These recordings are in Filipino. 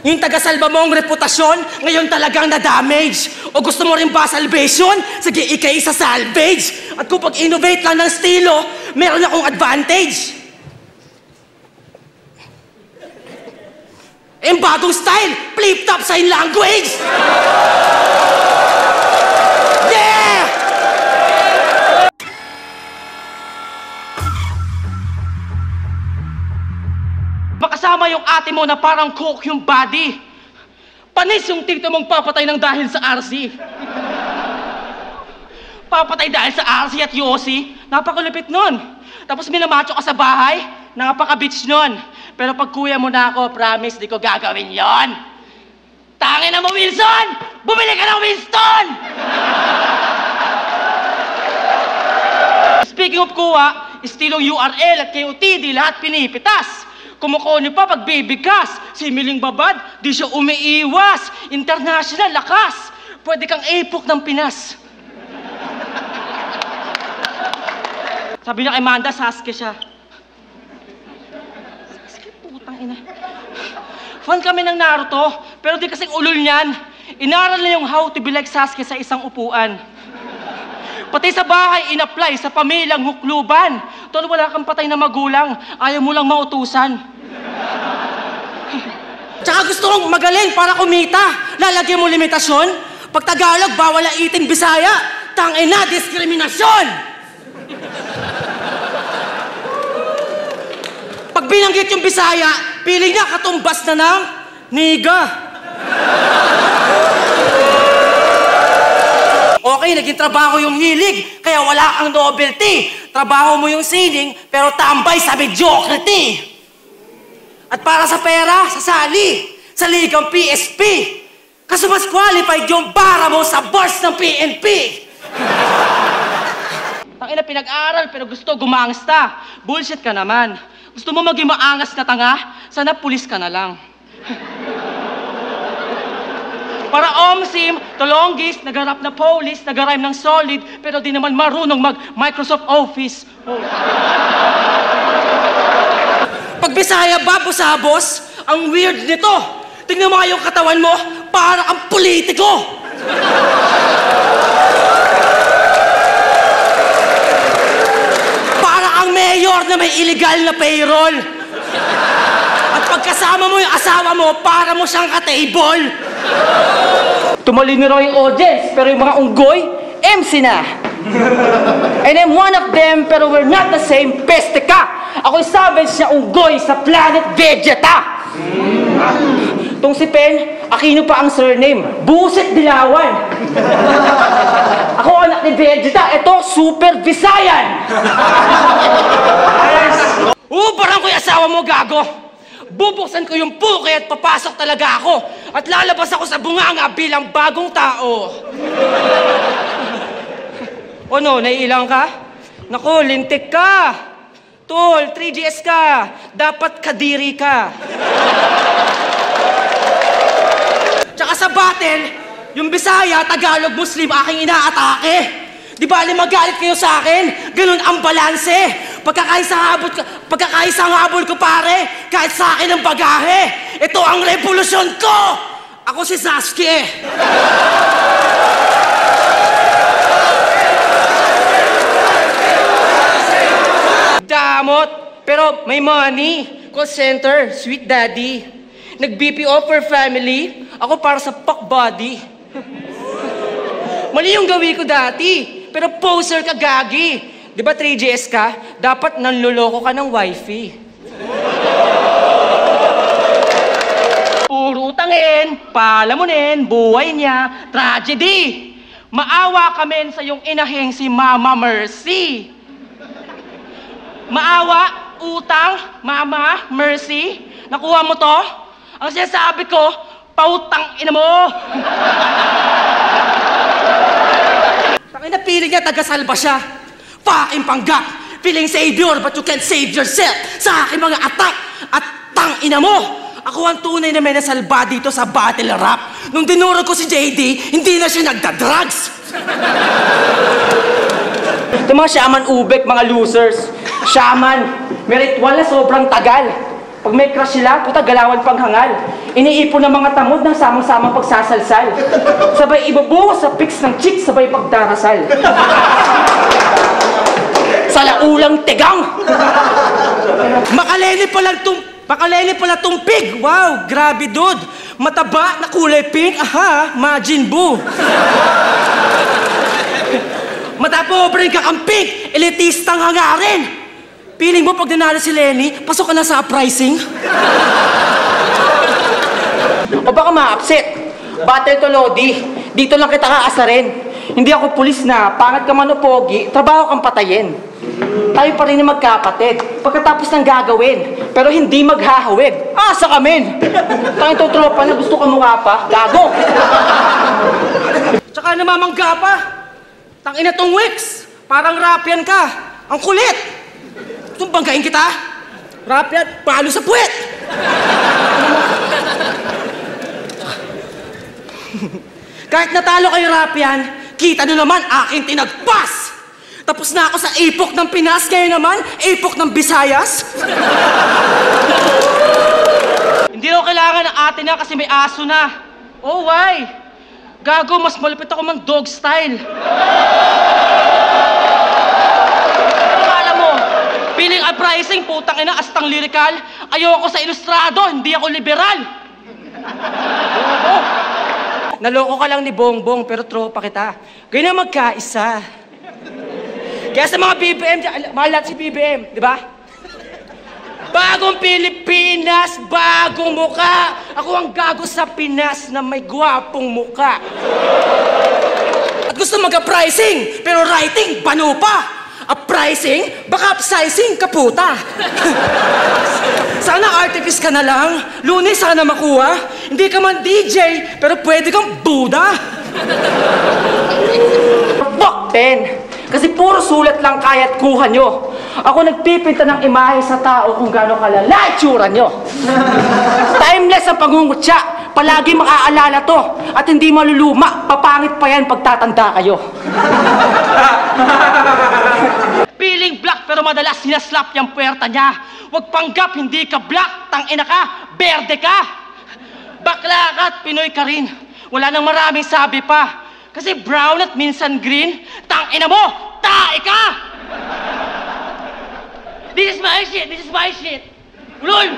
Yung taga-salba mong reputasyon, ngayon talagang na-damage. O gusto mo rin ba salvation? Sige, ikay sa salvage. At kung pag-innovate lang ng estilo, meron akong advantage. Yung bagong style, flip-top sign language! Yeah! Makasama yung ate mo na parang coke yung body. Panis yung tito mong papatay ng dahil sa RC. Papatay dahil sa RC at Yossi, napakalupit nun. Tapos minamacho ka sa bahay, napaka-bitch nun. Pero pag kuya mo na ako, promise, di ko gagawin yon. Tangin na mo, Wilson! Bumili ka ng Winston! Speaking of kuha, estilong URL at KOTD, lahat pinipitas. Kumukuha pa pag bibigkas. Si Miling Babad, di siya umiiwas. International, lakas. Pwede kang epok ng Pinas. Sabi niya kay Manda, Sasuke siya. Sasuke, putang ina. Fan kami ng Naruto, pero di kasing ulol niyan. Inaral na yung how to be like Sasuke sa isang upuan. Pati sa bahay, in-apply sa pamilyang hukluban. Tol, wala kang patay na magulang. Ayaw mo lang mautusan. Tsaka gusto kong magaling para kumita. Lalagyan mo limitasyon. Pag Tagalog, bawal itin Bisaya. Tangina, diskriminasyon! Pag binanggit yung Bisaya, piling niya katumbas na ng niga. Okay, naging trabaho yung hilig, kaya wala kang novelty. Trabaho mo yung sining, pero tambay sa mediocrity. At para sa pera, sasali sa ligang PSP. Kaso mas qualified yung bara mo sa boss ng PNP. Tangina, pinag-aral pero gusto gumangsta. Bullshit ka naman. Gusto mo maging maangas na tanga? Sana pulis ka na lang. Para OMSIM, the longest, nag-rap na police, nag-rhyme ng solid, pero di naman marunong mag-Microsoft Office. Oh. Pag Bisaya ba, busabos, ang weird nito. Tingnan mo nga yung katawan mo, para kang politiko. Para kang mayor na may illegal na payroll. At pagkasama mo yung asawa mo, para mo siyang ka-table. Tumalino raw yung audience, pero yung mga unggoy, MC na. And I'm one of them, pero we're not the same. Peste ka! Ako'y savage na unggoy sa planet Vegeta. Tong si Pen, Aquino pa ang surname. Buset Dilawan. Ako anak ni Vegeta, ito Super Visayan. Parang ko'y asawa mo, gago. Bubuksan ko yung puke at papasok talaga ako. At lalabas ako sa bunganga bilang bagong tao. O no, naiilang ka? Naku, lintik ka. Tol, 3GS ka. Dapat kadiri ka. Tsaka sa battle, yung Bisaya, Tagalog, Muslim, aking inaatake. Di ba, magalit kayo sa akin? Ganun ang balanse. Pagkakaisang habol ko, pare, kahit sa akin ang bagahe. Ito ang revolusyon ko! Ako si Sasuke. Damot, pero may money. Call center, sweet daddy. Nag-BPO for family, ako para sa fuck body. Mali yung gawin ko dati, pero poser ka, gagi. Di ba 3GS ka? Dapat nanloloko ka ng wifi. Puro utangin, palamunin, buhay niya, tragedy. Maawa kami sa iyong inahing si Mama Mercy. Maawa, utang, Mama Mercy. Nakuha mo to? Ang sinasabi ko, pautang ina mo. Tangin na piling niya, taga-salba siya. Fucking panggap. Feeling savior, but you can't save yourself. Sa aking mga attack at tang ina mo. Ako ang tunay na may nasalba dito sa battle rap. Nung dinurog ko si JD, hindi na siya nagda-drugs. Ito mga shaman ubek, mga losers. Shaman, may ritual na sobrang tagal. Pag may crush sila, puta, galawan pang hangal. Iniipon ng mga tamod ng samang-samang pagsasalsal. Sabay ibubuhos sa pics ng chick, sabay pagdarasal. Salaulang tigang! Makalele pala tumpig! Wow, grabe dude! Mataba na kulay pink, aha, Majin Buu! Matapobreng kakamping, elitistang hangarin! Piling mo pag nanalo si Lenny, pasok ka na sa uprising? O baka ma-upset. Battle to Lodi. Dito lang kita aasarin. Hindi ako pulis na, pangat ka man o pogi, trabaho kang patayin. Tayo pa rin na magkapatid. Pagkatapos ng gagawin, pero hindi maghahawig. Asa kami? Tayong tutropa na gusto ka mukha pa, gago! Tsaka namamangga pa. Tangina tong Wix. Parang rapyan ka. Ang kulit. Gusto banggain kita? Rapyan, palo sa puwet. Kahit natalo kayo rapyan, kita nyo naman aking tinagpas. Tapos na ako sa ipok ng Pinas, ngayon naman, ipok ng Visayas. Hindi raw kailangan ng ate na kasi may aso na. Oh, why? Gago, mas malupit ako mang dog style. Alam mo, piling uprising, putang ina, astang lirikal. Ayoko sa ilustrado, hindi ako liberal. Naloko ka lang ni Bongbong, pero tropa kita. Ganyan na magkaisa. Kaya sa mga BBM, mahal natin si BBM, di ba? Bagong Pilipinas, bagong muka. Ako ang gago sa Pinas na may gwapong muka. At gusto mag-uprising, pero writing, bano pa. Uprising, baka upsizing, kaputa. Sana artist ka na lang. Lunes, sana makuha. Hindi ka man DJ, pero pwede kang Buddha. Fuck, Ben! Kasi puro sulat lang kaya't kuha nyo. Ako nagpipinta ng imahe sa tao kung gaano kalala itsura nyo. Timeless ang pangungutya. Palagi makaalala to. At hindi maluluma. Papangit pa yan pagtatanda kayo. Piling black pero madalas sinaslap yung puwerta niya. Huwag panggap, hindi ka black. Tangina ka, berde ka. Bakla ka at Pinoy ka rin. Wala nang maraming sabi pa. Kasi brown at minsan green, tangina mo, tae ka! This is my shit, this is my shit. Ulol!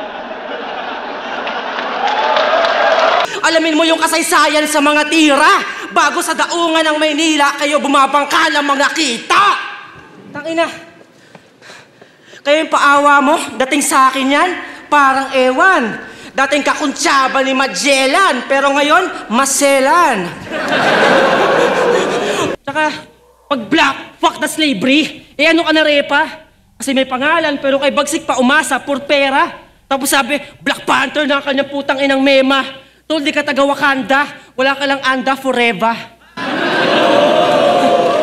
Alamin mo yung kasaysayan sa mga tira. Bago sa daungan ng Maynila, kayo bumabangka ng mga kita. Tangina. Kayo yung paawa mo, dating sa akin yan, parang ewan. Dating kakuntsaba ni Magellan, pero ngayon, maselan. Saka, pag black, fuck the slavery. Eh ano ka na repa? Kasi may pangalan, pero kay Bagsik pa umasa, pur pera. Tapos sabi, Black Panther na kanyang putang inang mema. Tol, di ka taga Wakanda, wala ka lang anda forever.